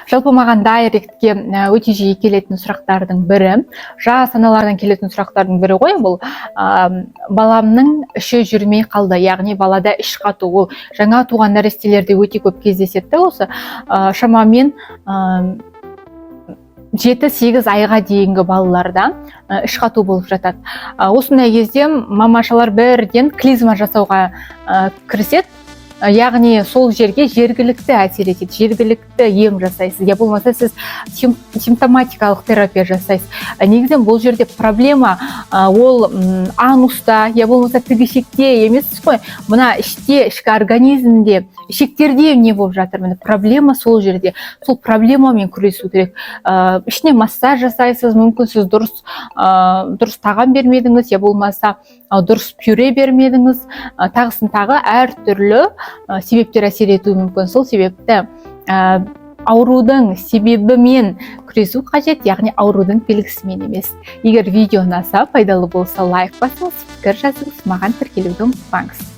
Жалпы маған дайректке өте жиі келетін сұрақтардың бірі, жас аналардан келетін сұрақтардың бірі ғой, бұл баламның іші жүрмей қалды, яғни балада іш қату, ол жаңа туған нәрестелерде өте көп кездеседі. Осы шамамен 7-8 айға дейінгі балаларда іш қату болып жатады. Осындай кезде мамашалар бірден клизма жасауға кіріседі. Яғни сол жерге жергілікті әсер етеді, жергілікті ем жасайсыз, я болмаса сіз симптоматикалық терапия жасайсыз. Негізінен бұл жерде проблема ол ануста, я болмаса тігішекте емес қой, мына ішкі организмде, ішектерде не болып жатыр, міне проблема сол жерде, сол проблемамен күресу керек. Ішіне массаж жасайсыз, мүмкін сіз дұрыс тағам бермедіңіз, я болмаса дұрыс пюре бермедіңіз, тағысын тағы әртүрлі себептер әсер етуі мүмкін. Сол себепті аурудың себебімен күресу қажет, яғни аурудың белгісімен емес. Егер видео ұнаса, пайдалы болса лайк басыңыз, пікір жазыңыз, маған тіркелуді ұмытпаңыз.